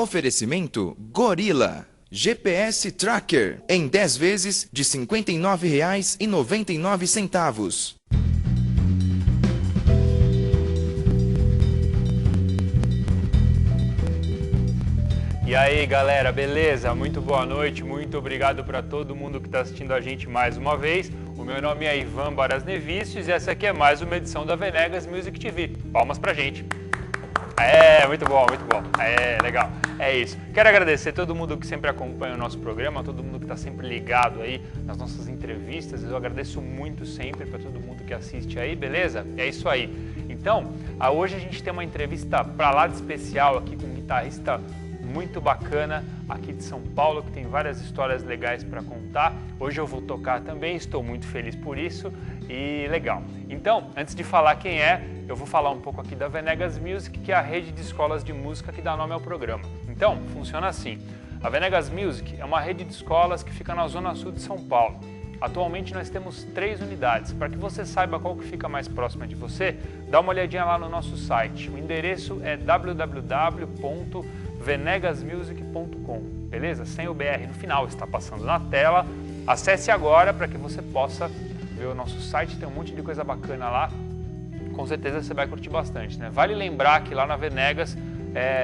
Oferecimento Gorilla. GPS Tracker em 10 vezes de R$ 59,99. E aí galera, beleza? Muito boa noite, muito obrigado para todo mundo que está assistindo a gente mais uma vez. O meu nome é Ivan Baras Nevícios e essa aqui é mais uma edição da Venegas Music TV. Palmas pra gente! Muito bom, muito bom. Legal. É isso. Quero agradecer a todo mundo que sempre acompanha o nosso programa, todo mundo que está sempre ligado aí nas nossas entrevistas. Eu agradeço muito sempre para todo mundo que assiste aí, beleza? É isso aí. Então, hoje a gente tem uma entrevista para lá de especial aqui com um guitarrista muito bacana aqui de São Paulo, que tem várias histórias legais para contar. Hoje eu vou tocar também, estou muito feliz por isso e legal. Então, antes de falar quem é, eu vou falar um pouco aqui da Venegas Music, que é a rede de escolas de música que dá nome ao programa. Então, funciona assim. A Venegas Music é uma rede de escolas que fica na zona sul de São Paulo. Atualmente nós temos 3 unidades. Para que você saiba qual que fica mais próxima de você, dá uma olhadinha lá no nosso site. O endereço é www.venegasmusic.com, beleza? Sem o BR no final, está passando na tela. Acesse agora para que você possa ver o nosso site, tem um monte de coisa bacana lá. Com certeza você vai curtir bastante, né? Vale lembrar que lá na Venegas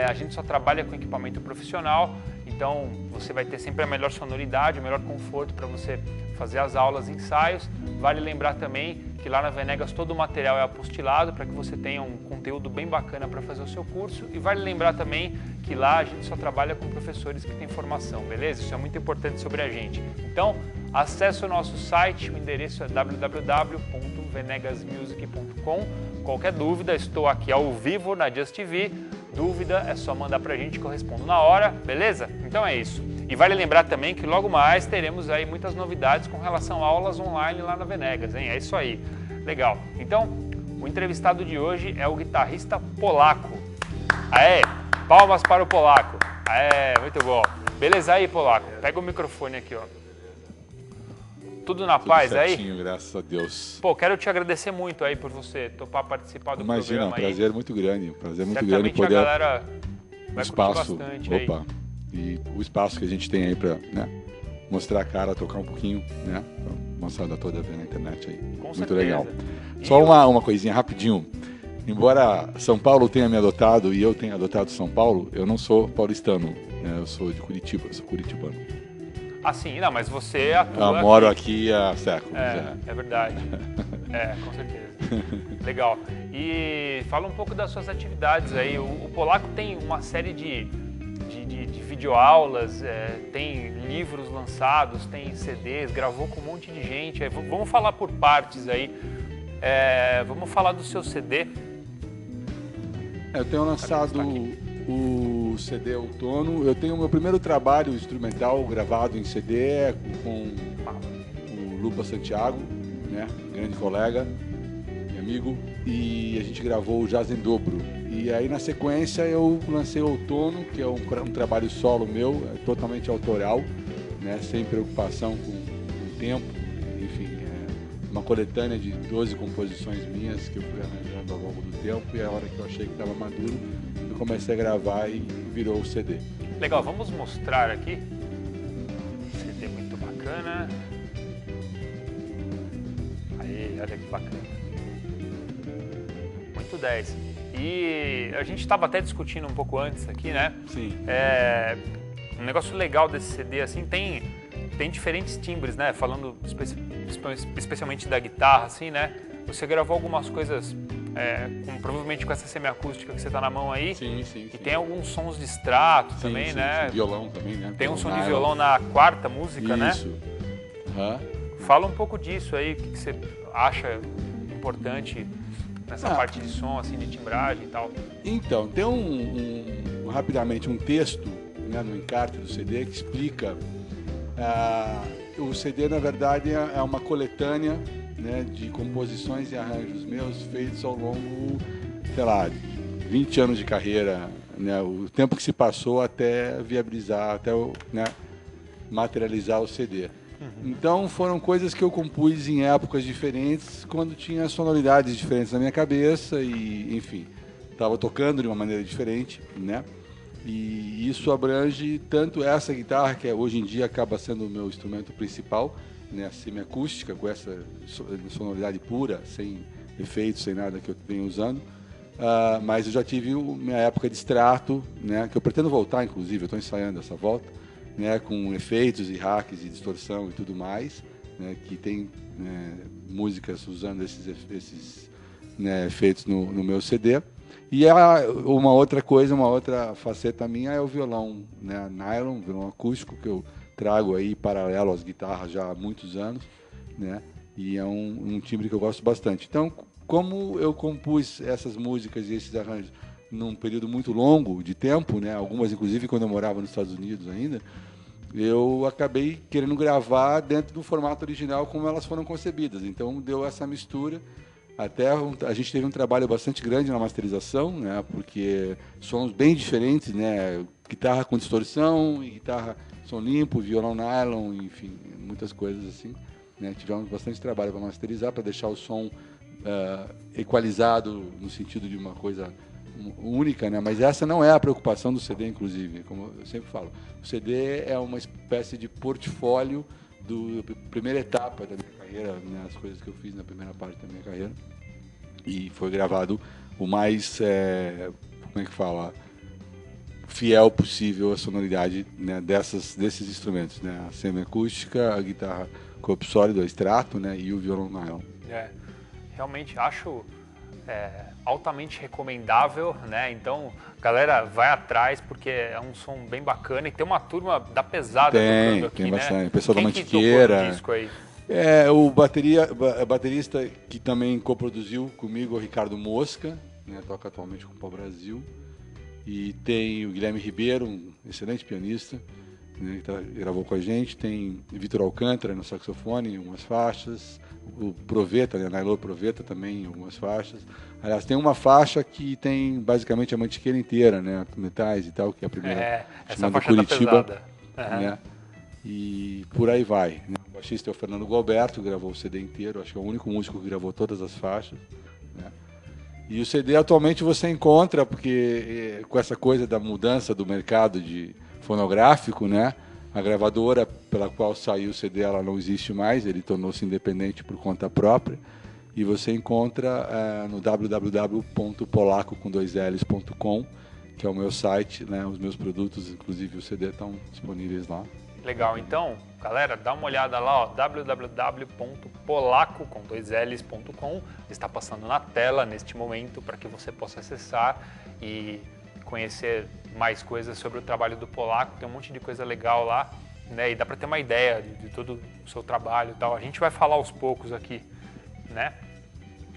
a gente só trabalha com equipamento profissional, então você vai ter sempre a melhor sonoridade, o melhor conforto para você fazer as aulas e ensaios. Vale lembrar também que lá na Venegas todo o material é apostilado para que você tenha um conteúdo bem bacana para fazer o seu curso. E vale lembrar também que lá a gente só trabalha com professores que têm formação, beleza? Isso é muito importante sobre a gente. Então, acesse o nosso site, o endereço é www.venegasmusic.com. Qualquer dúvida, estou aqui ao vivo na Just TV. Dúvida é só mandar pra gente que eu respondo na hora, beleza? Então é isso. E vale lembrar também que logo mais teremos aí muitas novidades com relação a aulas online lá na Venegas, hein? É isso aí. Legal. Então, o entrevistado de hoje é o guitarrista Polaco. Palmas para o Polaco. Muito bom. Beleza aí, Polaco? Pega o microfone aqui, ó. Tudo na paz certinho, aí? Graças a Deus. Pô, quero te agradecer muito aí por você topar participar do programa aí. Imagina, um prazer muito grande. Certamente poder... a galera vai espaço, curtir bastante aí. E o espaço que a gente tem aí para mostrar a cara, tocar um pouquinho, né? Pra moçada toda ver na internet aí. Com muito certeza. Legal. Só uma coisinha rapidinho. Embora São Paulo tenha me adotado e eu tenha adotado São Paulo, eu não sou paulistano, né? Eu sou de Curitiba, sou curitibano. Sim, não, mas você atua Eu moro aqui há séculos. É verdade. Com certeza. Legal. E fala um pouco das suas atividades aí. O Polaco tem uma série de videoaulas, tem livros lançados, tem CDs, gravou com um monte de gente. Vamos falar por partes aí. Vamos falar do seu CD. Eu tenho lançado o CD Outono. Eu tenho o meu primeiro trabalho instrumental gravado em CD com o Lupa Santiago, né? Grande colega e amigo, e a gente gravou o Jazz em Dobro. E aí na sequência eu lancei o Outono, que é um trabalho solo meu, totalmente autoral, né? Sem preocupação com o tempo, enfim, uma coletânea de 12 composições minhas que eu fui arranjando ao longo do tempo, e a hora que eu achei que estava maduro, eu comecei a gravar e virou o CD. Legal, vamos mostrar aqui. CD muito bacana. Aí, olha que bacana. Muito 10. E a gente estava até discutindo um pouco antes aqui, né? Sim. Um negócio legal desse CD, assim, tem diferentes timbres, né? Falando especialmente da guitarra, assim, né? Você gravou algumas coisas, provavelmente com essa semiacústica que você tá na mão aí. Sim. E tem alguns sons de extrato também, né? Violão também, né? Tem um som de violão na quarta música, né? Isso. Fala um pouco disso aí, o que você acha importante nessa parte de som, assim, de timbragem e tal. Então, tem rapidamente um texto, né, no encarte do CD que explica. O CD, na verdade, é uma coletânea, né, de composições e arranjos meus feitos ao longo, sei lá, 20 anos de carreira, né, o tempo que se passou até viabilizar, até materializar o CD. Então foram coisas que eu compus em épocas diferentes, quando tinha sonoridades diferentes na minha cabeça e, enfim, estava tocando de uma maneira diferente, né? E isso abrange tanto essa guitarra, que hoje em dia acaba sendo o meu instrumento principal, né, semiacústica, com essa sonoridade pura, sem efeitos, sem nada que eu venho usando. Mas eu já tive minha época de extrato, né, que eu pretendo voltar, inclusive, eu estou ensaiando essa volta, né, com efeitos e hacks e distorção e tudo mais, né, que tem músicas usando esses né, efeitos no meu CD. E uma outra coisa, uma outra faceta minha é o violão, né, nylon, violão acústico, que eu trago aí paralelo às guitarras já há muitos anos, né, e é um timbre que eu gosto bastante. Então, como eu compus essas músicas e esses arranjos num período muito longo de tempo, né, algumas inclusive quando eu morava nos Estados Unidos ainda, eu acabei querendo gravar dentro do formato original como elas foram concebidas. Então deu essa mistura. Até a gente teve um trabalho bastante grande na masterização, né, porque sons bem diferentes, né, guitarra com distorção, guitarra som limpo, violão nylon, enfim, muitas coisas assim, né. Tivemos bastante trabalho para masterizar, para deixar o som equalizado no sentido de uma coisa única, né? Mas essa não é a preocupação do CD, inclusive, como eu sempre falo. O CD é uma espécie de portfólio da primeira etapa da minha carreira, né? As coisas que eu fiz na primeira parte da minha carreira. E foi gravado o mais, como é que fala, fiel possível à sonoridade, né, desses instrumentos, né? A semiacústica, a guitarra corpo sólido, a extrato, né? E o violão nylon. Realmente acho altamente recomendável, né? Então, galera, vai atrás porque é um som bem bacana e tem uma turma da pesada tocando aqui, tem bastante. Né? O pessoal Quem da Mantiqueira. Que tocou no disco aí? O baterista que também coproduziu comigo, é o Ricardo Mosca, né? Toca atualmente com o Pau Brasil. E tem o Guilherme Ribeiro, um excelente pianista, né, que gravou com a gente. Tem Vitor Alcântara no saxofone, algumas faixas. O Proveta, né, Nailor Proveta também, algumas faixas. Aliás, tem uma faixa que tem basicamente a Mantiqueira inteira, né, metais e tal, que é a primeira, essa faixa Curitiba, tá pesada. né, e por aí vai. Né. O baixista é o Fernando Gualberto, que gravou o CD inteiro, acho que é o único músico que gravou todas as faixas, né. E o CD atualmente você encontra, porque com essa coisa da mudança do mercado de fonográfico, né, a gravadora pela qual saiu o CD ela não existe mais, ele tornou-se independente por conta própria. E você encontra no www.polaco.com, que é o meu site, né, os meus produtos, inclusive o CD, estão disponíveis lá. Legal, então, galera, dá uma olhada lá, www.polaco.com, está passando na tela neste momento para que você possa acessar e conhecer mais coisas sobre o trabalho do Polaco. Tem um monte de coisa legal lá, né? E dá para ter uma ideia de todo o seu trabalho e tal. A gente vai falar aos poucos aqui, né?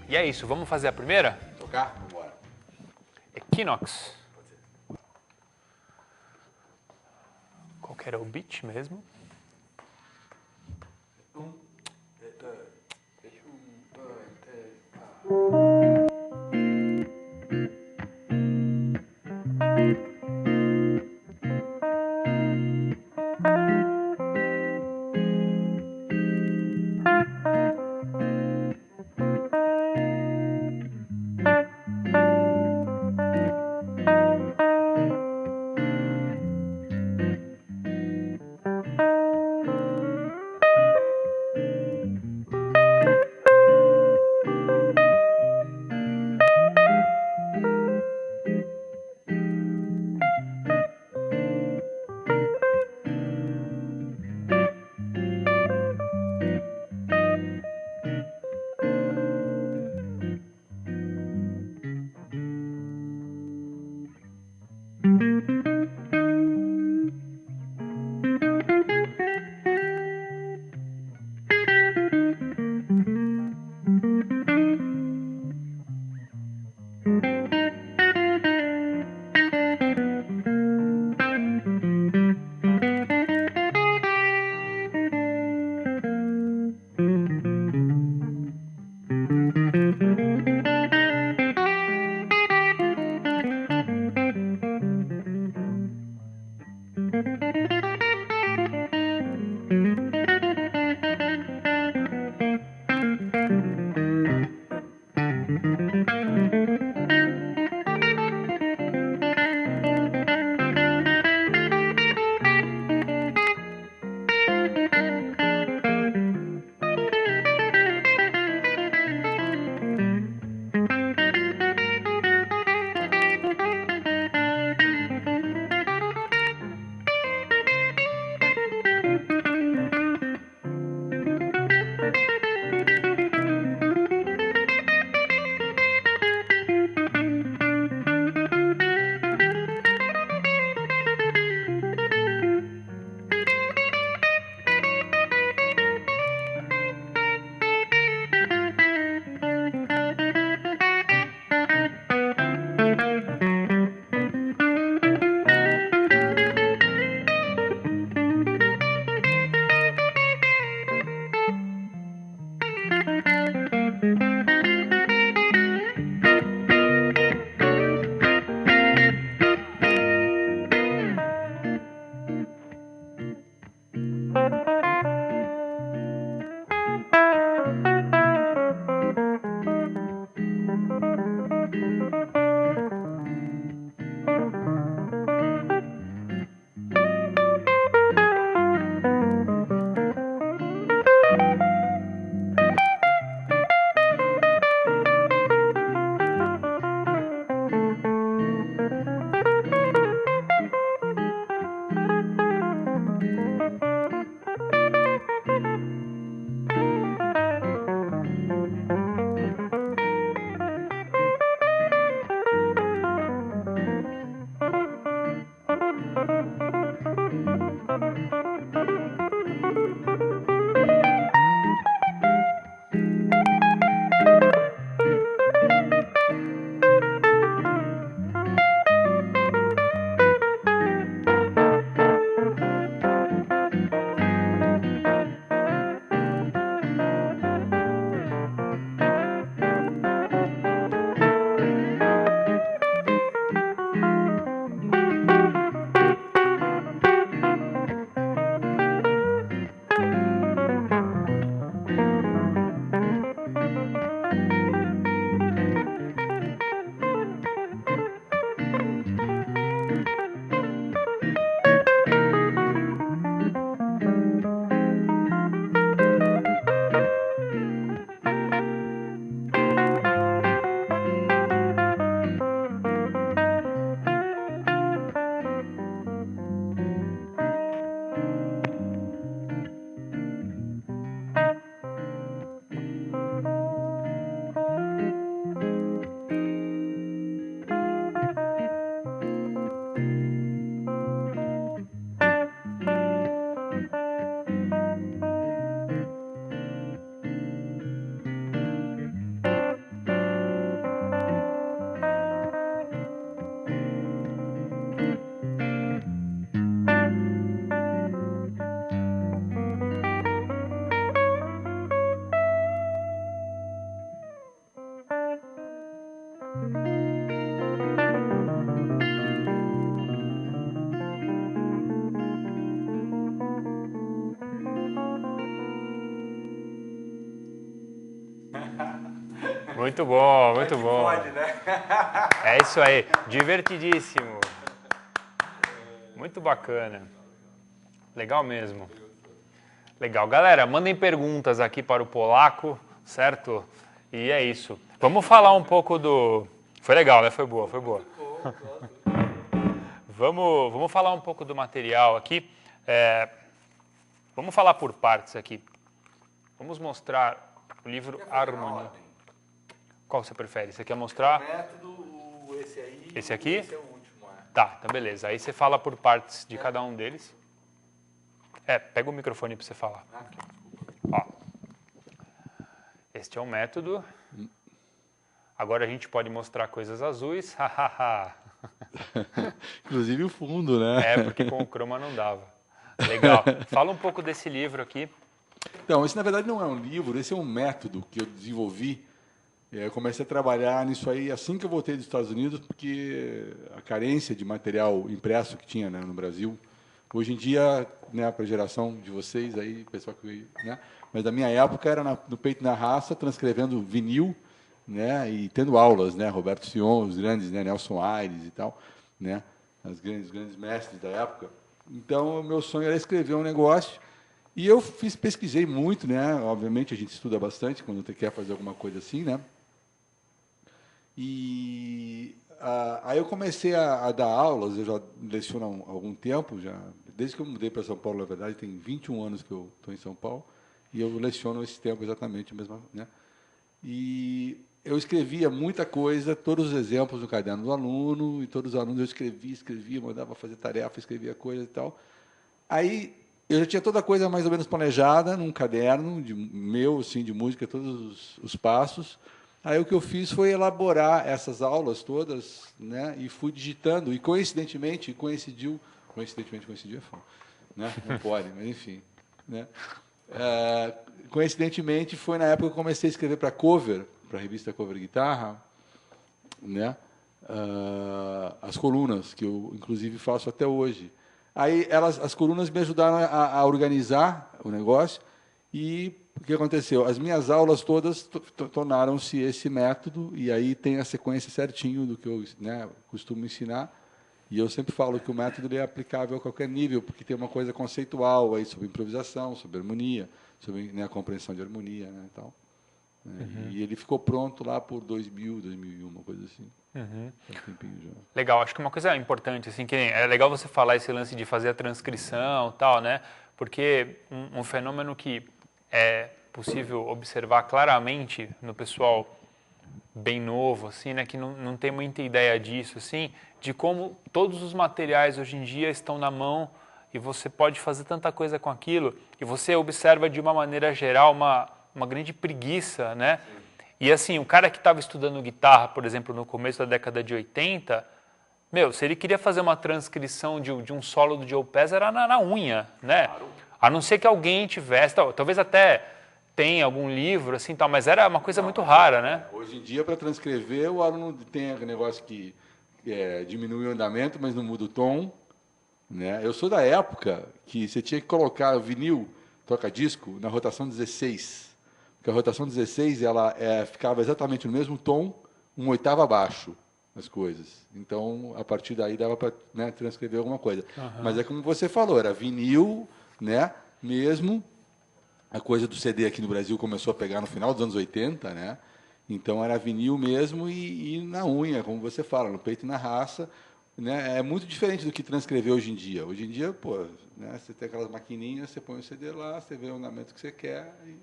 E é isso, vamos fazer a primeira? Tocar? Vamos embora. Equinox. Qual que era o beat mesmo? Muito bom, muito bom. Pode, né? É isso aí, divertidíssimo. Muito bacana. Legal mesmo. Legal. Galera, mandem perguntas aqui para o Polaco, certo? E é isso. Vamos falar um pouco do... Foi legal, né? Foi boa, foi boa. Vamos falar um pouco do material aqui. Vamos falar por partes aqui. Vamos mostrar o livro Harmonia. Qual você prefere? Você quer mostrar? O método, esse aí. Esse aqui? Esse é o último, Tá, então beleza. Aí você fala por partes de cada um deles. Pega o microfone para você falar. Ó. Este é o método. Agora a gente pode mostrar coisas azuis. Inclusive o fundo, né? Porque com o croma não dava. Legal. Fala um pouco desse livro aqui. Então, esse na verdade não é um livro, esse é um método que eu desenvolvi. Eu comecei a trabalhar nisso aí assim que eu voltei dos Estados Unidos, porque a carência de material impresso que tinha, né, no Brasil, hoje em dia, né, para a geração de vocês aí, pessoal que, né, mas da minha época era no peito e na raça, transcrevendo vinil, né, e tendo aulas, né, Roberto Sion, os grandes, né, Nelson Aires e tal, né, os grandes mestres da época. Então, o meu sonho era escrever um negócio. E eu pesquisei muito, né? Obviamente a gente estuda bastante quando você quer fazer alguma coisa assim, né? E aí eu comecei a dar aulas, eu já leciono há algum tempo, já desde que eu mudei para São Paulo, na verdade, tem 21 anos que eu estou em São Paulo, e eu leciono esse tempo exatamente mesmo, né? E eu escrevia muita coisa, todos os exemplos no caderno do aluno, e todos os alunos eu escrevia, mandava fazer tarefa, escrevia coisa e tal. Aí eu já tinha toda a coisa mais ou menos planejada num caderno meu, assim, de música, todos os passos. Aí o que eu fiz foi elaborar essas aulas todas, né, e fui digitando, e coincidentemente coincidiu é foda, né? Não pode, mas enfim, né? Coincidentemente foi na época que eu comecei a escrever para a revista Cover Guitarra, né? As colunas que eu inclusive faço até hoje. Aí as colunas me ajudaram a organizar o negócio, e o que aconteceu? As minhas aulas todas tornaram-se esse método, e aí tem a sequência certinho do que eu, né, costumo ensinar. E eu sempre falo que o método é aplicável a qualquer nível, porque tem uma coisa conceitual aí sobre improvisação, sobre harmonia, sobre, né, a compreensão de harmonia, né, e tal. Uhum. E ele ficou pronto lá por 2000, 2001, uma coisa assim. Uhum. Faz um tempinho já. Legal, acho que uma coisa importante, assim, que é legal você falar esse lance de fazer a transcrição e tal, né? Porque um fenômeno que é possível observar claramente no pessoal bem novo, assim, né, que não tem muita ideia disso, assim, de como todos os materiais hoje em dia estão na mão e você pode fazer tanta coisa com aquilo, e você observa de uma maneira geral uma grande preguiça, né? E assim, o cara que estava estudando guitarra, por exemplo, no começo da década de 80, meu, se ele queria fazer uma transcrição de um solo do Joe Pass, era na unha, né? Claro. A não ser que alguém tivesse, talvez até tenha algum livro, assim, tal, mas era uma coisa muito rara, né? Hoje em dia, para transcrever, o aluno tem aquele negócio que diminui o andamento, mas não muda o tom, né? Eu sou da época que você tinha que colocar o vinil, toca-disco, na rotação 16. Porque a rotação 16 ela ficava exatamente no mesmo tom, uma oitava abaixo, as coisas. Então, a partir daí dava para, né, transcrever alguma coisa. Uhum. Mas é como você falou, era vinil, né, mesmo. A coisa do CD aqui no Brasil começou a pegar no final dos anos 80, né? Então era vinil mesmo e na unha, como você fala, no peito e na raça, né? É muito diferente do que transcrever hoje em dia. Hoje em dia, pô, né, você tem aquelas maquininhas, você põe o CD lá, você vê o andamento que você quer e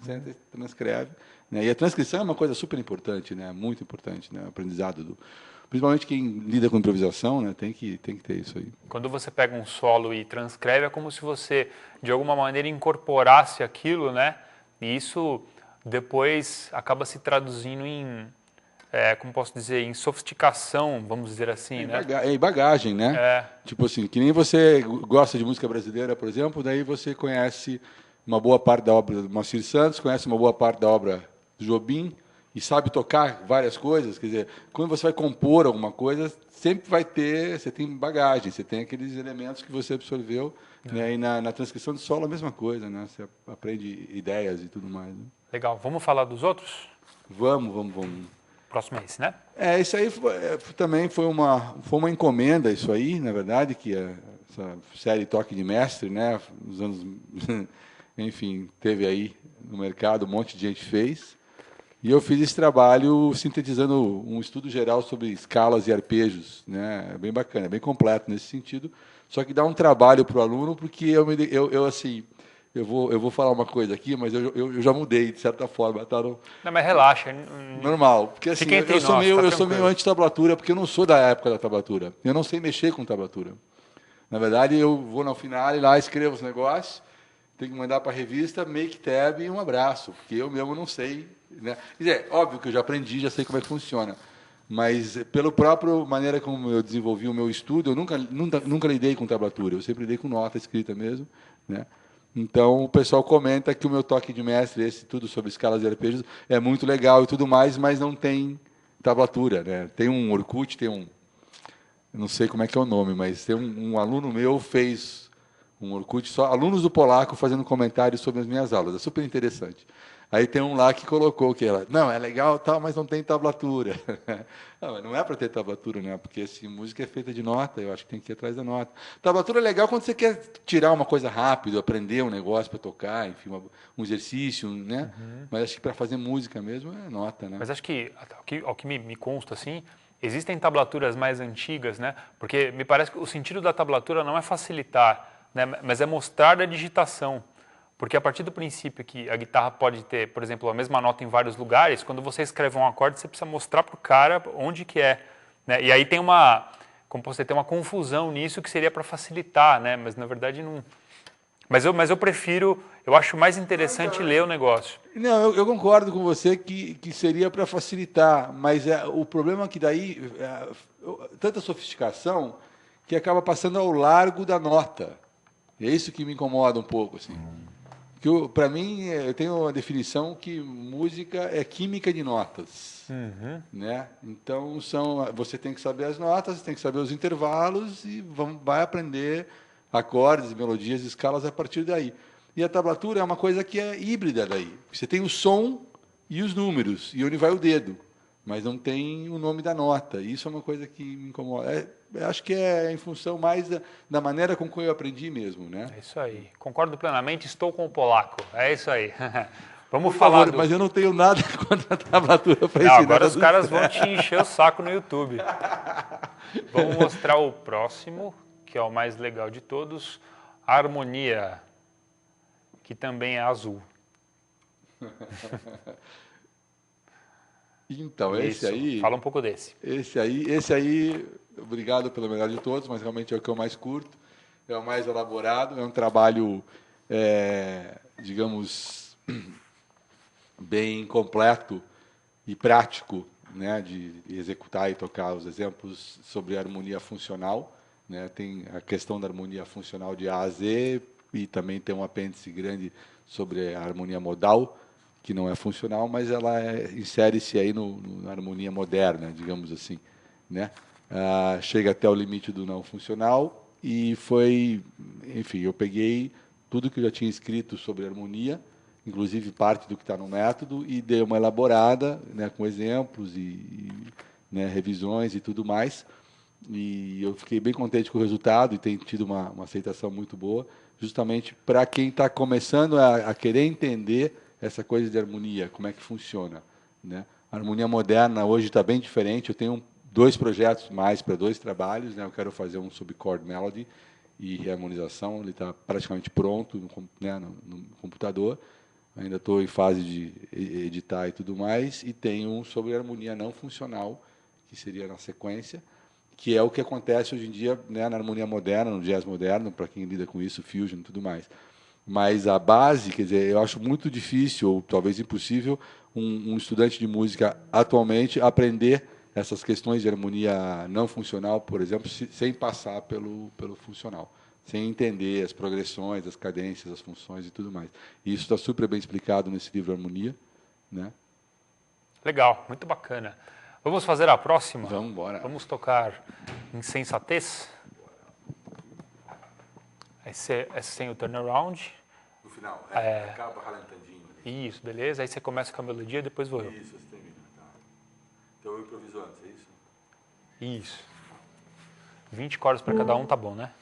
senta e transcreve, né? E a transcrição é uma coisa super importante, né? Muito importante, né? O aprendizado principalmente quem lida com improvisação, né? Tem que ter isso aí. Quando você pega um solo e transcreve, é como se você, de alguma maneira, incorporasse aquilo, né? E isso depois acaba se traduzindo em, como posso dizer, em sofisticação, vamos dizer assim, né? Em bagagem, né? Tipo assim, que nem você gosta de música brasileira, por exemplo, daí você conhece uma boa parte da obra do Moacir Santos, conhece uma boa parte da obra do Jobim, e sabe tocar várias coisas, quer dizer, quando você vai compor alguma coisa, sempre vai ter, você tem bagagem, você tem aqueles elementos que você absorveu, né? E na transcrição de solo a mesma coisa, né? Você aprende ideias e tudo mais. Né? Legal. Vamos falar dos outros? Vamos. Próximo é esse, né? Isso aí também foi uma encomenda, isso aí, na verdade, que essa série Toque de Mestre, né? Nos anos, enfim, teve aí no mercado, um monte de gente fez. E eu fiz esse trabalho sintetizando um estudo geral sobre escalas e arpejos, né? É bem bacana, é bem completo nesse sentido. Só que dá um trabalho para o aluno, porque eu vou falar uma coisa aqui, mas eu já mudei, de certa forma. Tá Não, mas relaxa. Normal. Porque assim, eu sou meio anti-tablatura, porque eu não sou da época da tablatura. Eu não sei mexer com tablatura. Na verdade, eu vou na final e lá escrevo os negócios, tenho que mandar para a revista, make tab e um abraço, porque eu mesmo não sei. Né? Quer dizer, óbvio que eu já aprendi, já sei como é que funciona, mas pela própria maneira como eu desenvolvi o meu estudo, eu nunca lidei com tablatura, eu sempre lidei com nota escrita mesmo, né? Então o pessoal comenta que o meu toque de mestre, esse tudo sobre escalas e arpejos, é muito legal e tudo mais, mas não tem tablatura, né? Tem um Orkut, eu não sei como é que é o nome, mas tem um aluno meu fez um Orkut só alunos do polaco fazendo comentários sobre as minhas aulas, é super interessante. Aí tem um lá que colocou que não, é legal tal, mas não tem tablatura. Não é para ter tablatura, né? Porque assim, música é feita de nota, eu acho que tem que ir atrás da nota. Tablatura é legal quando você quer tirar uma coisa rápido, aprender um negócio para tocar, enfim, um exercício, né? Uhum. Mas acho que para fazer música mesmo é nota, né? Mas acho que, ao que me consta, assim, existem tablaturas mais antigas, né? Porque me parece que o sentido da tablatura não é facilitar, né? Mas é mostrar a digitação. Porque a partir do princípio que a guitarra pode ter, por exemplo, a mesma nota em vários lugares, quando você escreve um acorde, você precisa mostrar para o cara onde que é. Né? E aí tem como você tem uma confusão nisso que seria para facilitar, né? Mas na verdade não... Mas eu prefiro, eu acho mais interessante ler o negócio. Não, eu concordo com você que seria para facilitar, mas o problema é que daí, tanta sofisticação que acaba passando ao largo da nota. E é isso que me incomoda um pouco, assim. Para mim, eu tenho uma definição que música é química de notas. Uhum. Né? Então, você tem que saber as notas, você tem que saber os intervalos e vai aprender acordes, melodias, escalas a partir daí. E a tablatura é uma coisa que é híbrida daí. Você tem o som e os números, e onde vai o dedo, mas não tem o nome da nota. Isso é uma coisa que me incomoda. Acho que é em função mais da maneira com que eu aprendi mesmo, né? É isso aí. Concordo plenamente, estou com o polaco. É isso aí. Vamos Por falar favor, mas eu não tenho nada contra a tablatura para ensinar. Agora os caras vão te encher o saco no YouTube. Vamos mostrar o próximo, que é o mais legal de todos, a harmonia, que também é azul. Então, esse Isso. aí, Fala um pouco desse. esse aí, obrigado pelo melhor de todos, mas realmente é o que eu mais curto, é o mais elaborado, é um trabalho, digamos, bem completo e prático, né, de executar e tocar os exemplos sobre harmonia funcional, né? Tem a questão da harmonia funcional de A a Z e também tem um apêndice grande sobre a harmonia modal, que não é funcional, mas ela insere-se aí na harmonia moderna, digamos assim, né? Chega até o limite do não funcional e foi, enfim, eu peguei tudo que eu já tinha escrito sobre harmonia, inclusive parte do que está no método, e dei uma elaborada, né, com exemplos né, revisões e tudo mais. E eu fiquei bem contente com o resultado e tem tido uma aceitação muito boa, justamente para quem está começando a querer entender essa coisa de harmonia, como é que funciona, né? A harmonia moderna hoje está bem diferente. Eu tenho dois projetos mais para dois trabalhos, né? Eu quero fazer um sobre chord melody e reharmonização. Ele está praticamente pronto né, no computador. Ainda estou em fase de editar e tudo mais. E tenho um sobre harmonia não funcional, que seria na sequência, que é o que acontece hoje em dia, né, na harmonia moderna, no jazz moderno, para quem lida com isso, fusion e tudo mais. Mas a base, quer dizer, eu acho muito difícil, ou talvez impossível, um estudante de música atualmente aprender essas questões de harmonia não funcional, por exemplo, sem passar pelo funcional, sem entender as progressões, as cadências, as funções e tudo mais. E isso está super bem explicado nesse livro Harmonia, né? Legal, muito bacana. Vamos fazer a próxima? Vamos embora. Vamos tocar Insensatez. Essa sem o turnaround. No final, acaba ralentadinho. Isso, beleza. Aí você começa com a melodia, depois vou eu. Isso, você termina. Tá. Então eu improviso antes, é isso? Isso. 20 cordas para cada um, tá bom, né?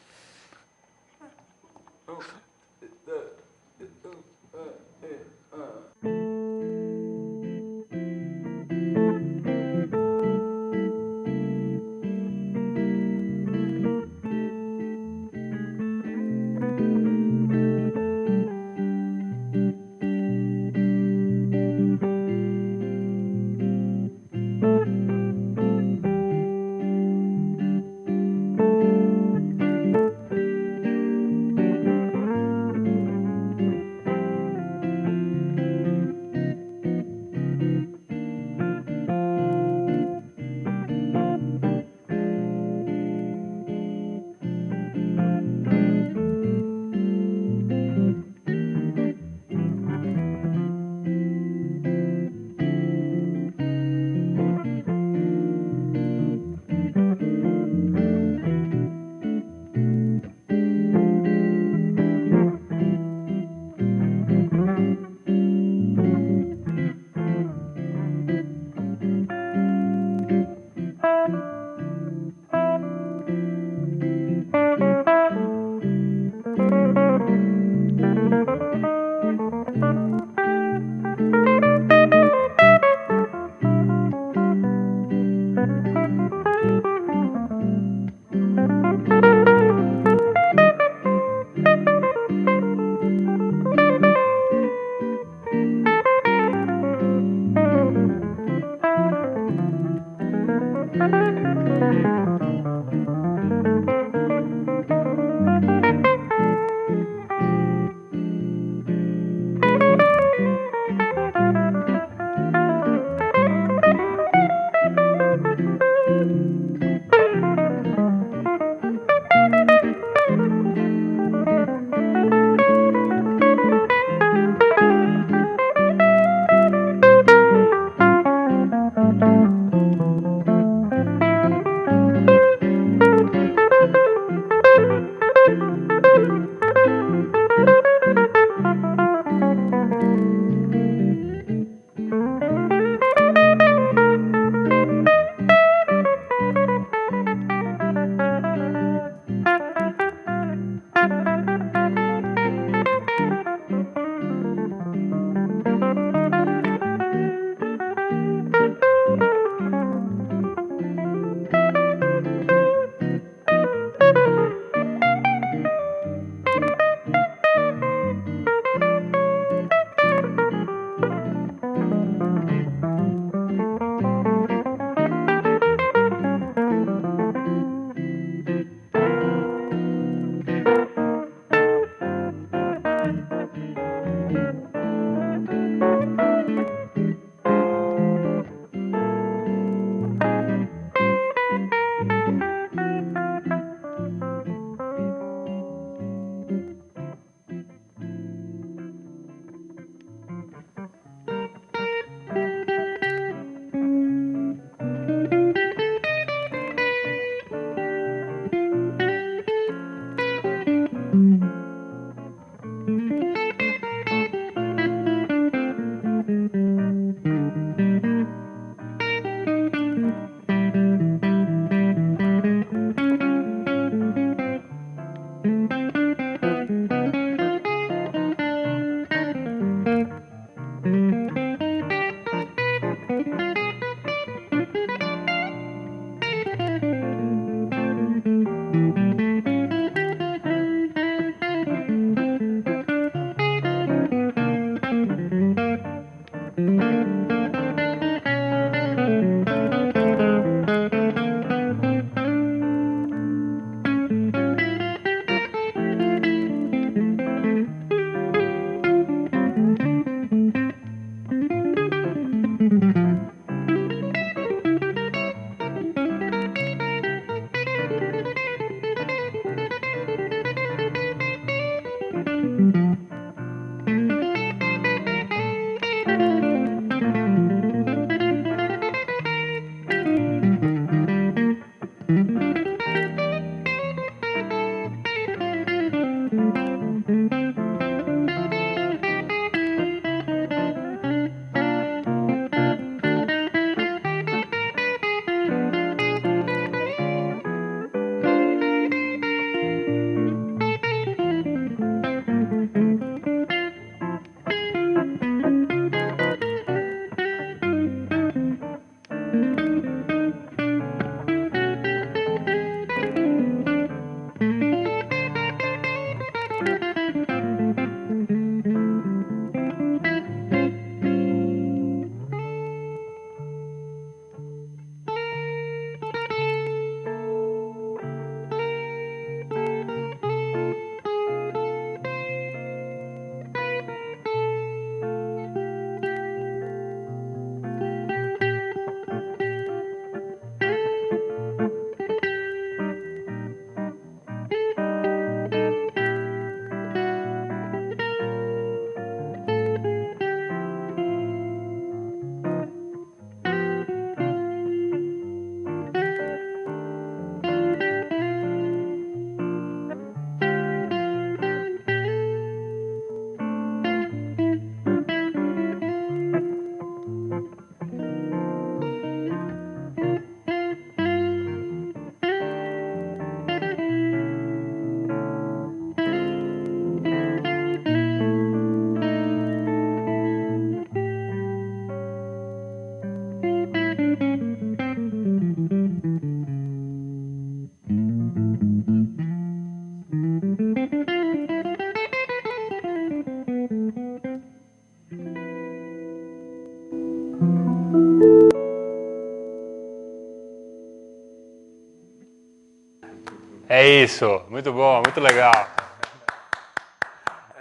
É isso, muito bom, muito legal.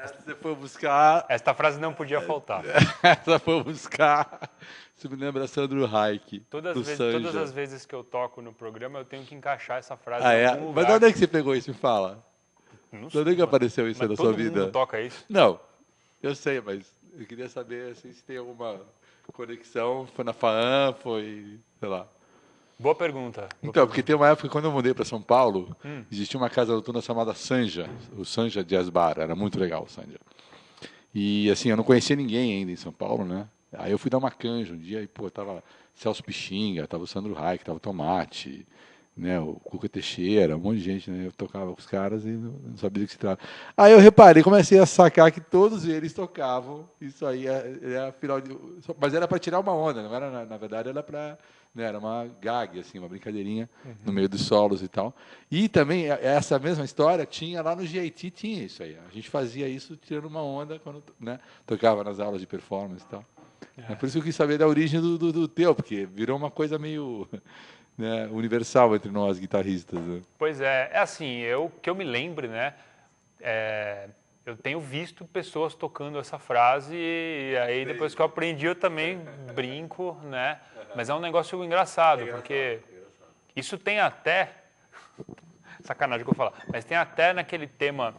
Essa foi buscar. Esta frase não podia faltar. Essa foi buscar. Isso me lembra Sandro Reich. Todas as vezes que eu toco no programa, eu tenho que encaixar essa frase em algum lugar. Mas de onde é que você pegou isso? Me fala. Não De onde é que apareceu isso na sua vida? Todo mundo toca isso? Não, eu sei, mas eu queria saber assim, se tem alguma conexão. Foi na FAAM, foi, sei lá. Boa pergunta. Então, porque tem uma época, quando eu mudei para São Paulo, existia uma casa noturna chamada Sanja, o Sanja Jazz Bar, era muito legal o Sanja. E assim, eu não conhecia ninguém ainda em São Paulo, né? Aí eu fui dar uma canja um dia e, pô, tava Celso Pixinga, tava o Sandro Reich, tava o Tomate, né, o Cuca Teixeira, um monte de gente, né? Eu tocava com os caras e não sabia do que se trata. Aí eu reparei, comecei a sacar que todos eles tocavam, isso aí é final de... Mas era para tirar uma onda, não era, na verdade, era para... Né, era uma gag, assim, uma brincadeirinha no meio dos solos e tal. E também, essa mesma história tinha lá no GIT, tinha isso aí. A gente fazia isso tirando uma onda quando, né, tocava nas aulas de performance e tal. É por isso que eu quis saber da origem do teu, porque virou uma coisa meio, né, universal entre nós guitarristas. Né? Pois é assim, que eu me lembre, né, eu tenho visto pessoas tocando essa frase e aí depois que eu aprendi eu também brinco, né, mas é um negócio engraçado, porque isso tem até, sacanagem que eu vou falar, mas tem até naquele tema,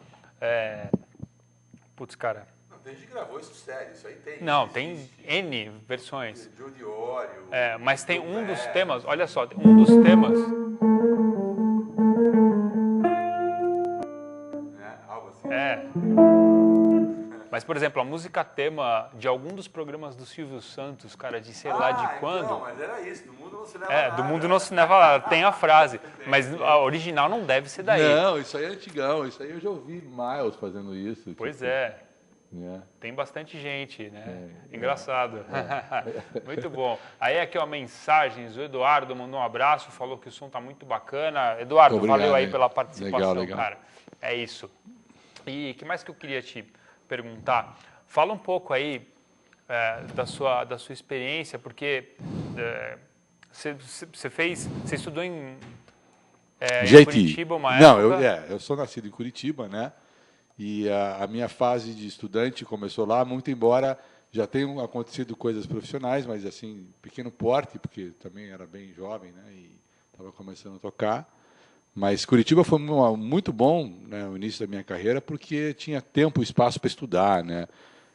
putz, cara... A gente gravou isso sério, isso aí tem. Não, tem N versões. Judy Orio. Mas tem um dos temas, olha só, um dos temas... Algo É. Mas, por exemplo, a música tema de algum dos programas do Silvio Santos, cara, de sei lá de quando... Não, mas era isso, do mundo não se leva nada. do mundo não se leva nada, tem a frase, mas a original não deve ser daí. Não, isso aí é antigão, isso aí eu já ouvi Miles fazendo isso. Pois tipo, é. né? Tem bastante gente, né? Engraçado. Muito bom. Aí aqui, ó, mensagens. O Eduardo mandou um abraço, falou que o som tá muito bacana. Eduardo, Obrigado, valeu aí hein? pela participação, Legal. cara. É isso. E o que mais que eu queria te perguntar? Fala um pouco aí da sua experiência, porque você estudou em Curitiba uma Não, época. eu sou nascido em Curitiba, né? E a minha fase de estudante começou lá, muito embora já tenham acontecido coisas profissionais, mas assim, pequeno porte, porque também era bem jovem, né? E estava começando a tocar. Mas Curitiba foi muito bom, né, o início da minha carreira, porque tinha tempo e espaço para estudar, né?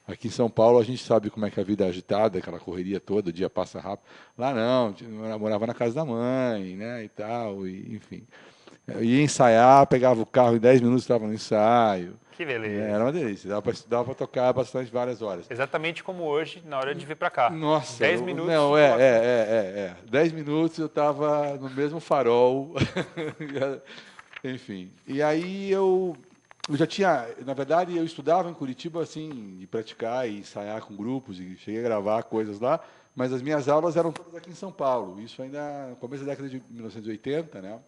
Aqui em São Paulo a gente sabe como é que a vida é agitada, aquela correria toda, o dia passa rápido. Lá não, eu morava na casa da mãe, né, e tal, e, enfim. Eu ia ensaiar, pegava o carro, em 10 minutos estava no ensaio. Que beleza. Era uma delícia, dava para estudar, para tocar bastante, várias horas. Exatamente como hoje, na hora de vir para cá. Nossa, 10 minutos. Não, 10 minutos eu estava no mesmo farol. Enfim. E aí eu já tinha, na verdade, eu estudava em Curitiba, assim, de praticar e ensaiar com grupos, e cheguei a gravar coisas lá, mas as minhas aulas eram todas aqui em São Paulo. Isso ainda no começo da década de 1980, né?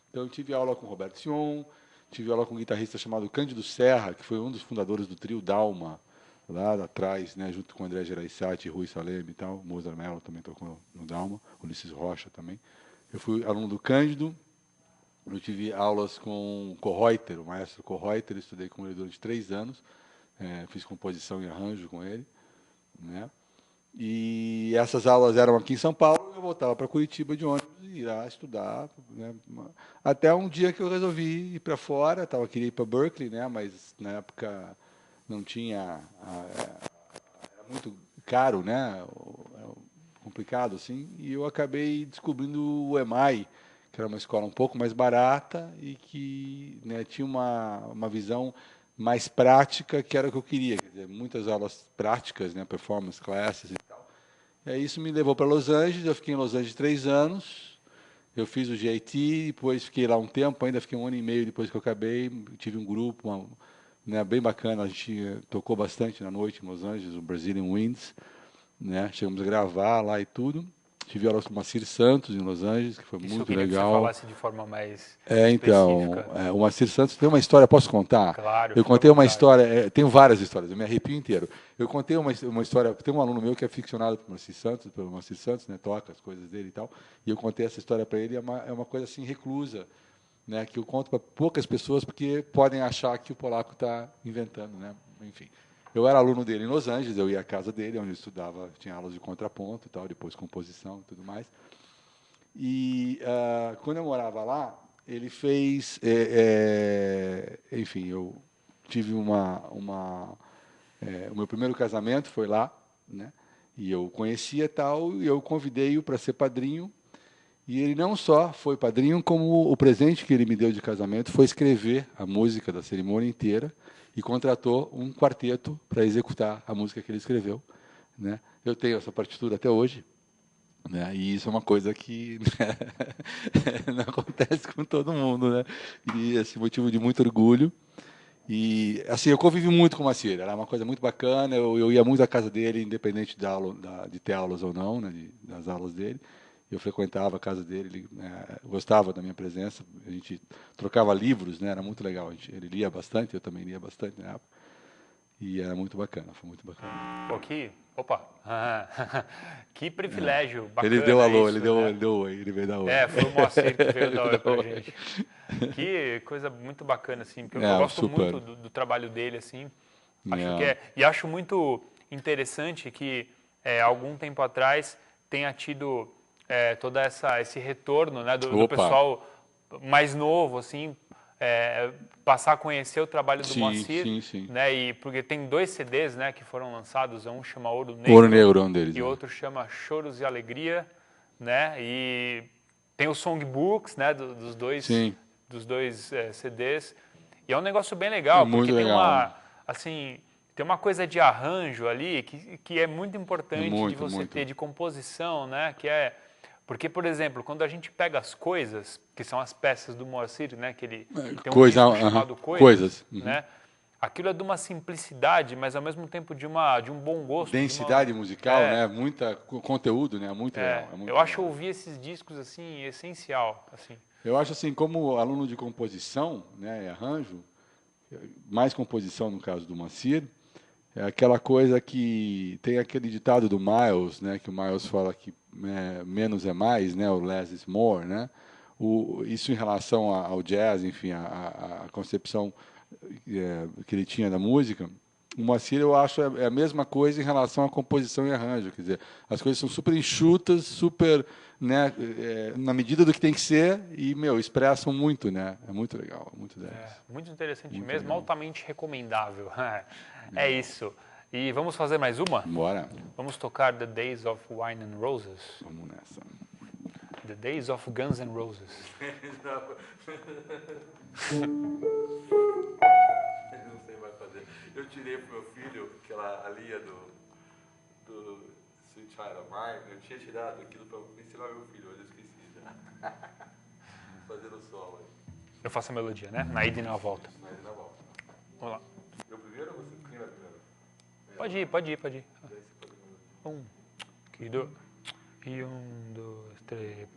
Então eu tive aula com Roberto Sion, tive aula com um guitarrista chamado Cândido Serra, que foi um dos fundadores do trio Dalma, lá atrás, né, junto com André Gereissati, Rui Salem e tal. Mozart Mello também tocou no Dalma, Ulisses Rocha também. Eu fui aluno do Cândido. Eu tive aulas com Kohreuter, o maestro Kohreuter, estudei com ele durante 3 anos, fiz composição e arranjo com ele, né? E essas aulas eram aqui em São Paulo, eu voltava para Curitiba de ônibus e ir lá estudar, né? Até um dia que eu resolvi ir para fora, queria ir para Berkeley, né? Mas na época não tinha, era muito caro, né? Complicado assim, e eu acabei descobrindo o EMAI, que era uma escola um pouco mais barata e que, né, tinha uma visão mais prática, que era o que eu queria. Quer dizer, muitas aulas práticas, né, performance classes e tal. E aí isso me levou para Los Angeles, eu fiquei em Los Angeles 3 anos, eu fiz o GIT, depois fiquei lá um tempo, ainda fiquei 1 ano e meio depois que eu acabei, tive um grupo né, bem bacana, a gente tocou bastante na noite em Los Angeles, o Brazilian Winds, né, chegamos a gravar lá e tudo. Tive aulas com o Macir Santos em Los Angeles, que foi Isso muito eu queria legal. Que você falasse de forma mais Então, específica. O Macir Santos tem uma história, posso contar? Claro. Eu contei uma história, tenho várias histórias, eu me arrepio inteiro. Eu contei uma história, tem um aluno meu que é ficcionado pelo Macir Santos, né, toca as coisas dele e tal, e eu contei essa história para ele, é uma coisa assim reclusa, né, que eu conto para poucas pessoas porque podem achar que o polaco está inventando, né? Enfim. Eu era aluno dele em Los Angeles, eu ia à casa dele, onde eu estudava, tinha aulas de contraponto e tal, depois composição e tudo mais. E quando eu morava lá, ele fez, enfim, eu tive o meu primeiro casamento foi lá, né? E eu conhecia tal, e eu convidei-o para ser padrinho. E ele não só foi padrinho, como o presente que ele me deu de casamento foi escrever a música da cerimônia inteira e contratou um quarteto para executar a música que ele escreveu, né? Eu tenho essa partitura até hoje, né? E isso é uma coisa que não acontece com todo mundo, né? E esse motivo de muito orgulho. E assim, eu convivi muito com o Macir, era uma coisa muito bacana, eu ia muito à casa dele, independente de ter aulas ou não, né, das aulas dele. Eu frequentava a casa dele, ele gostava da minha presença, a gente trocava livros, né, era muito legal, ele lia bastante, eu também lia bastante na época, e era muito bacana, foi muito bacana. Pô, que privilégio bacana. Ele deu alô, isso, ele deu oi, ele veio dar oi. Foi o Moacir que veio dar oi pra gente. Que coisa muito bacana, assim, porque eu gosto super. muito do trabalho dele, assim, e acho muito interessante que algum tempo atrás tenha tido todo esse retorno, né, do pessoal mais novo, assim, passar a conhecer o trabalho do Moacir, sim. né, e porque tem 2 CDs, né, que foram lançados, um chama Ouro Negro é um deles, e outro chama Choros e Alegria, né, e tem os songbooks, né, dos dois CDs, E é um negócio bem legal, É muito porque legal. tem uma coisa de arranjo ali que é muito importante Muito, de você muito. ter, de composição, né? Que é... Porque, por exemplo, quando a gente pega as coisas, que são as peças do Moacir, né? Que ele tem um disco chamado Coisas, né? Aquilo é de uma simplicidade, mas ao mesmo tempo de um bom gosto. Densidade musical, né? Muita conteúdo, né? Muito legal. É muito eu acho legal. ouvir esses discos assim essencial, assim. Eu acho assim, como aluno de composição, né, e arranjo, mais composição no caso do Moacir, é aquela coisa que tem aquele ditado do Miles, né, que o Miles fala que menos é mais, né, o less is more, né? Isso em relação ao jazz, enfim, a concepção que ele tinha da música. O Moacir, eu acho, é a mesma coisa em relação à composição e arranjo. Quer dizer, as coisas são super enxutas, super, né, na medida do que tem que ser e, expressam muito, né? É muito legal, é muito 10. Muito interessante Muito mesmo, legal. altamente recomendável. É isso. E vamos fazer mais uma? Bora. Vamos tocar The Days of Wine and Roses. Vamos nessa. The Days of Guns and Roses. Eu não sei mais fazer. Eu tirei pro meu filho aquela linha do Sweet Child of Mine. Eu tinha tirado aquilo pra ensinar meu filho, mas eu esqueci já. Fazendo solo aí. Eu faço a melodia, né? Na ida e na volta. Mas na volta. Vamos lá. Eu primeiro ou você? Quem vai primeiro? Pode ir. Daí você pode primeiro. Que dois. E 2, 3.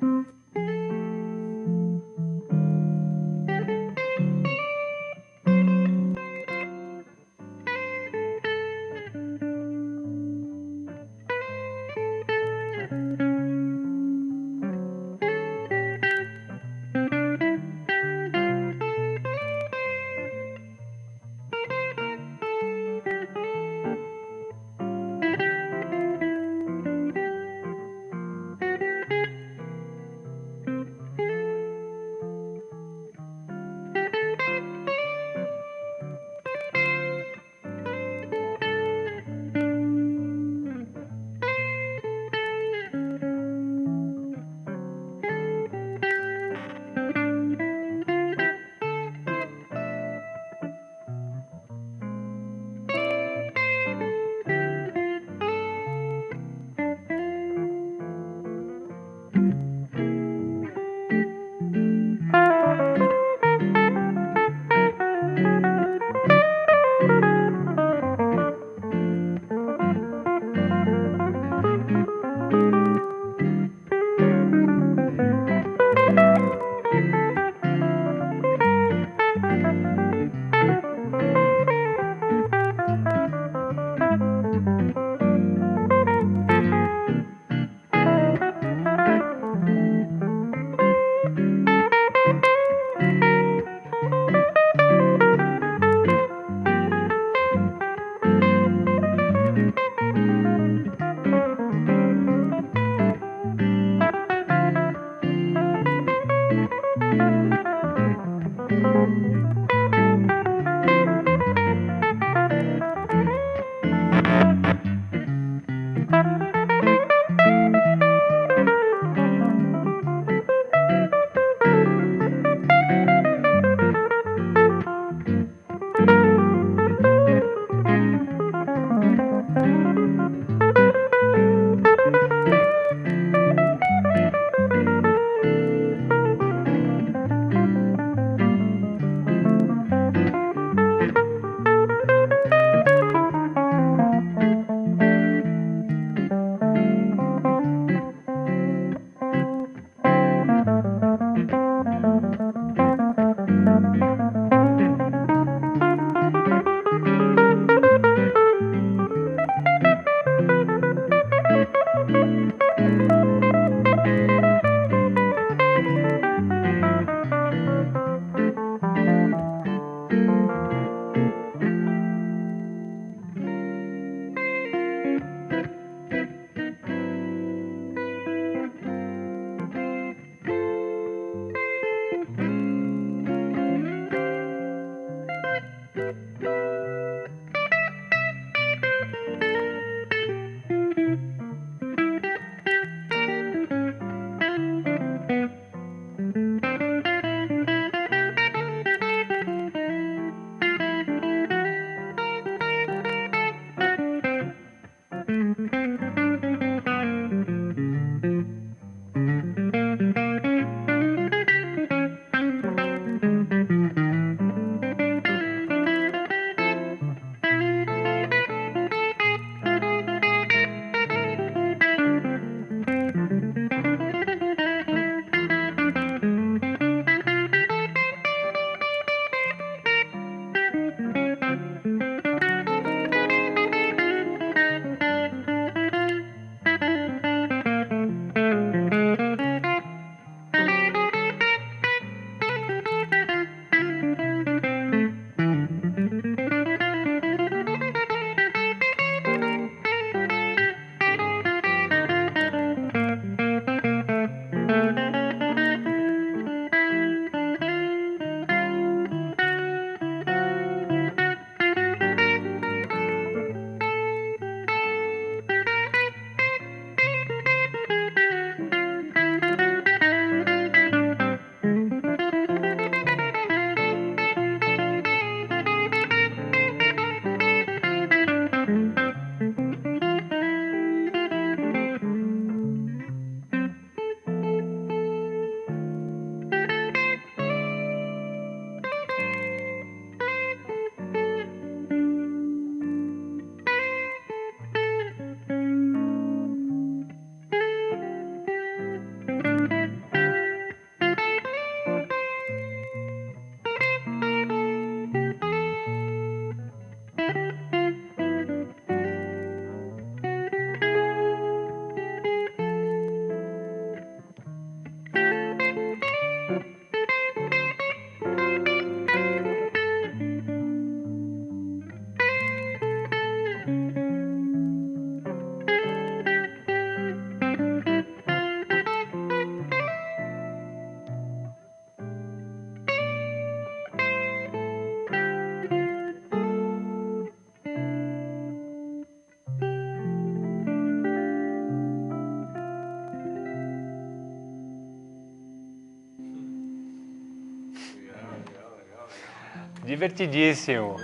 Divertidíssimo.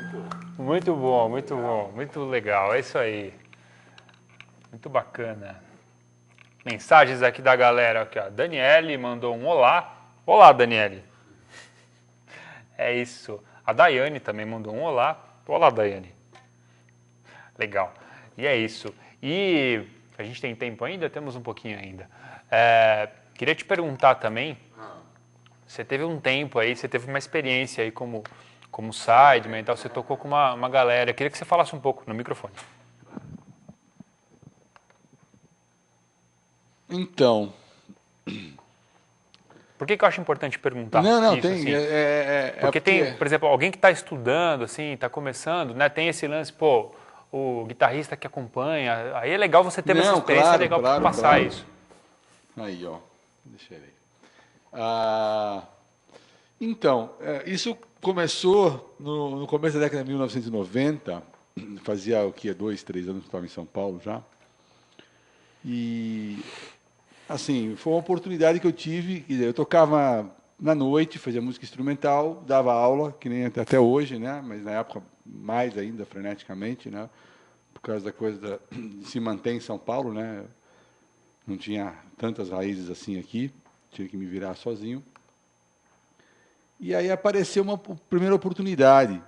Muito bom, muito bom, muito legal. É isso aí. Muito bacana. Mensagens aqui da galera. Aqui, ó. Daniele mandou um olá. Olá, Daniele. É isso. A Daiane também mandou um olá. Olá, Daiane. Legal. E é isso. E a gente tem tempo ainda? Temos um pouquinho ainda. Queria te perguntar também, você teve um tempo aí, você teve uma experiência aí como sideman e tal, você tocou com uma galera. Queria que você falasse um pouco no microfone. Então... Por que eu acho importante perguntar Não, isso? tem... Assim? Porque tem, por exemplo, alguém que está estudando, assim, está começando, né? Tem esse lance, pô, o guitarrista que acompanha. Aí é legal você ter essa experiência, é legal para passar isso. Aí, ó. Deixa eu ver. Então, isso começou no começo da década de 1990. Fazia o que? 2, 3 anos que eu estava em São Paulo já. E... assim, foi uma oportunidade que eu tive. Eu tocava na noite, fazia música instrumental, dava aula, que nem até hoje, né? Mas na época mais ainda, freneticamente, né? Por causa da coisa de se manter em São Paulo, né? Não tinha tantas raízes assim aqui, tinha que me virar sozinho. E aí apareceu uma primeira oportunidade,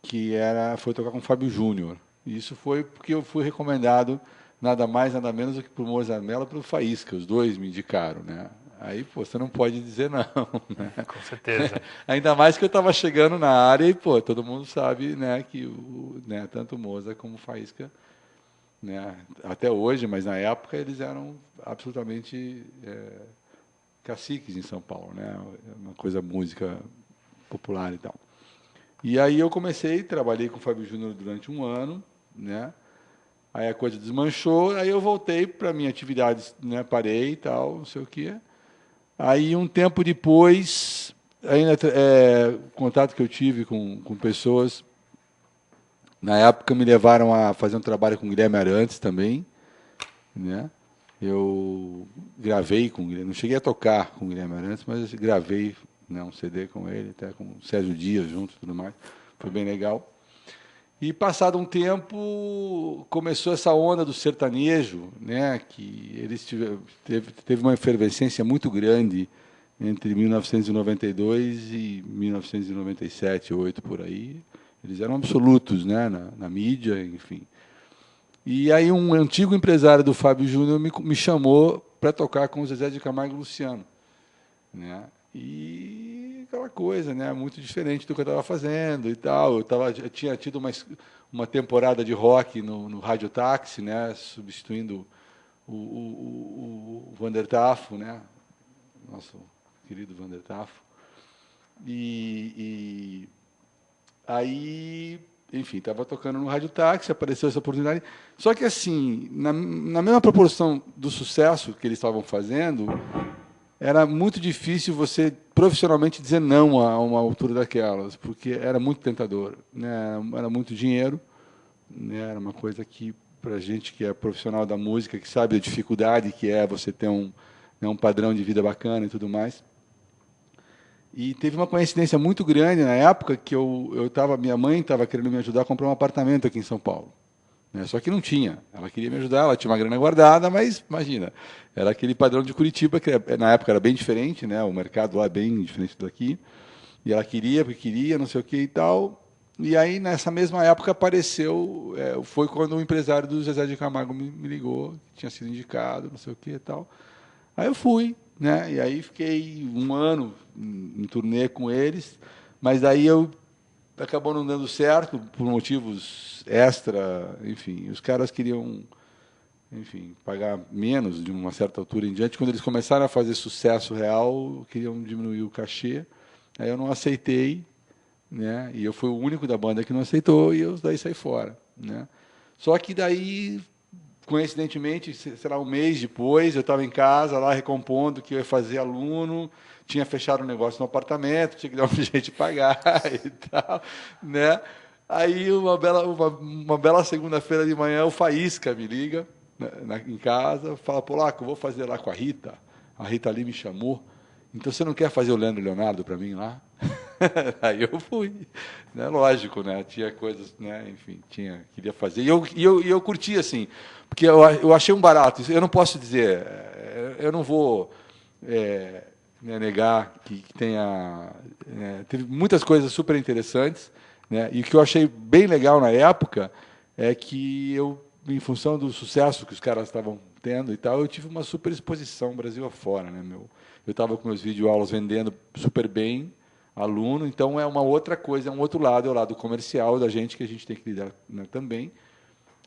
que foi tocar com o Fábio Júnior. E isso foi porque eu fui recomendado nada mais, nada menos do que para o Mozart Mello e para o Faísca. Os dois me indicaram, né? Aí, pô, você não pode dizer não, né? Com certeza. Ainda mais que eu estava chegando na área e, pô, todo mundo sabe, né, que tanto o Mozart como o Faísca, né, até hoje, mas na época eles eram absolutamente caciques em São Paulo, né? Uma coisa, música popular e tal. E aí eu trabalhei com o Fábio Júnior durante um ano, né? Aí a coisa desmanchou, aí eu voltei para a minha atividade, né, parei e tal, não sei o quê. Aí, um tempo depois, ainda contato que eu tive com pessoas, na época me levaram a fazer um trabalho com o Guilherme Arantes também, né? Eu gravei com o Guilherme, não cheguei a tocar com o Guilherme Arantes, mas gravei, né, um CD com ele, até com o Sérgio Dias junto e tudo mais, foi bem legal. E, passado um tempo, começou essa onda do sertanejo, né, que eles teve uma efervescência muito grande entre 1992 e 1997, 8 por aí. Eles eram absolutos, né, na mídia, enfim. E aí um antigo empresário do Fábio Júnior me chamou para tocar com o Zezé de Camargo e Luciano, né? E aquela coisa, né, muito diferente do que eu estava fazendo e tal. Eu tinha tido uma temporada de rock no Rádio Táxi, né, substituindo o Vander Tafo, né, nosso querido Vander Tafo. E aí, enfim, estava tocando no Rádio Táxi, apareceu essa oportunidade. Só que, assim, na mesma proporção do sucesso que eles estavam fazendo, era muito difícil você profissionalmente dizer não a uma altura daquelas, porque era muito tentador, né? Era muito dinheiro, né? Era uma coisa que, para a gente que é profissional da música, que sabe a dificuldade que é você ter um padrão de vida bacana e tudo mais. E teve uma coincidência muito grande na época que minha mãe estava querendo me ajudar a comprar um apartamento aqui em São Paulo. Só que não tinha. Ela queria me ajudar, ela tinha uma grana guardada, mas, imagina, era aquele padrão de Curitiba, que na época era bem diferente, né? O mercado lá é bem diferente daqui. E ela queria, porque queria, não sei o que e tal. E aí, nessa mesma época, apareceu... foi quando o empresário do Zezé de Camargo me ligou, que tinha sido indicado, não sei o que e tal. Aí eu fui, né? E aí fiquei um ano em turnê com eles, mas aí acabou não dando certo por motivos extra, enfim, os caras queriam, enfim, pagar menos de uma certa altura em diante. Quando eles começaram a fazer sucesso real, queriam diminuir o cachê. Aí eu não aceitei, né? E eu fui o único da banda que não aceitou e eu daí saí fora, né? Só que daí, coincidentemente, sei lá, um mês depois, eu estava em casa lá recompondo que eu ia fazer aluno, tinha fechado um negócio no apartamento, tinha que dar um jeito de pagar e tal, né? Aí, uma bela segunda-feira de manhã, o Faísca me liga, né, em casa, fala: Polaco, eu vou fazer lá com a Rita ali me chamou, então você não quer fazer o Leandro Leonardo para mim lá? Aí eu fui, né? Lógico, né? Tinha coisas, né? Enfim, queria fazer. E eu curti, assim, porque eu achei um barato. Eu não posso dizer, eu não vou né, negar que tenha... teve muitas coisas super interessantes, né? E o que eu achei bem legal na época é que eu, em função do sucesso que os caras estavam tendo e tal, eu tive uma super exposição Brasil afora, né, meu? Eu estava com meus videoaulas vendendo super bem, aluno, então é uma outra coisa, é um outro lado, é o lado comercial da gente, que a gente tem que lidar, né, também.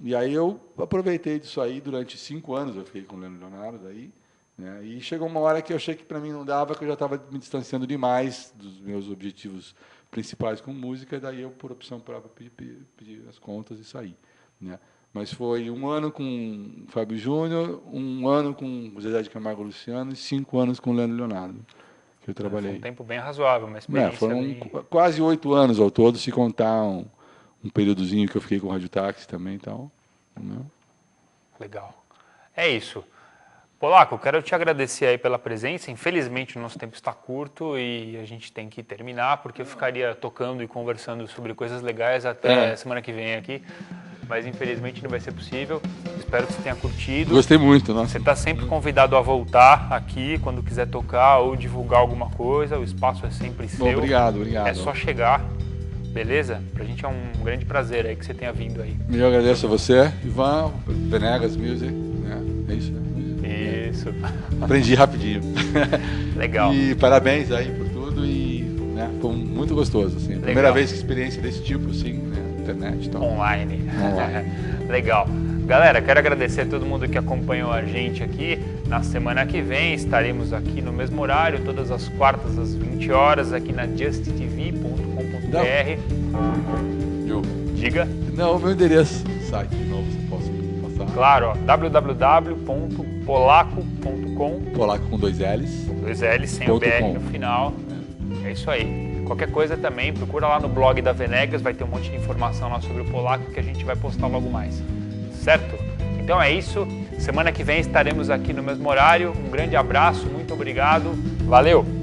E aí eu aproveitei disso aí durante 5 anos, eu fiquei com o Leonardo daí, né, e chegou uma hora que eu achei que para mim não dava, que eu já estava me distanciando demais dos meus objetivos principais com música, e daí eu, por opção própria, pedi as contas e saí, né. Mas foi 1 ano com Fábio Júnior, 1 ano com Zezé de Camargo e Luciano e 5 anos com Leonardo, que eu trabalhei. Foi um tempo bem razoável, uma experiência Foram bem... quase 8 anos ao todo, se contar um períodozinho que eu fiquei com o Rádio Táxi também e tal. Né? Legal. É isso. Polaco, quero te agradecer aí pela presença. Infelizmente, o nosso tempo está curto e a gente tem que terminar, porque eu ficaria tocando e conversando sobre coisas legais até semana que vem aqui. Mas infelizmente não vai ser possível. Espero que você tenha curtido. Gostei muito, nossa. Você está sempre convidado a voltar aqui quando quiser tocar ou divulgar alguma coisa. O espaço é sempre seu. Bom, obrigado. É só chegar, beleza? Pra gente é um grande prazer aí que você tenha vindo aí. Eu agradeço a você, Ivan, Venegas Music. Né? É isso, né? Isso. Aprendi rapidinho. Legal. E parabéns aí por tudo e né, foi muito gostoso. Assim. Primeira vez que experiência desse tipo, assim, né? Internet, então. Online. Legal. Galera, quero agradecer a todo mundo que acompanhou a gente aqui. Na semana que vem estaremos aqui no mesmo horário, todas as quartas às 20 horas, aqui na justtv.com.br. Diga. Não, o meu endereço, site de novo, você posso passar. Claro, www.polaco.com. Polaco com 2 L's. 2 L's, sem o BR no final. É isso aí. Qualquer coisa também, procura lá no blog da Venegas, vai ter um monte de informação lá sobre o Polaco que a gente vai postar logo mais. Certo? Então é isso. Semana que vem estaremos aqui no mesmo horário. Um grande abraço, muito obrigado. Valeu!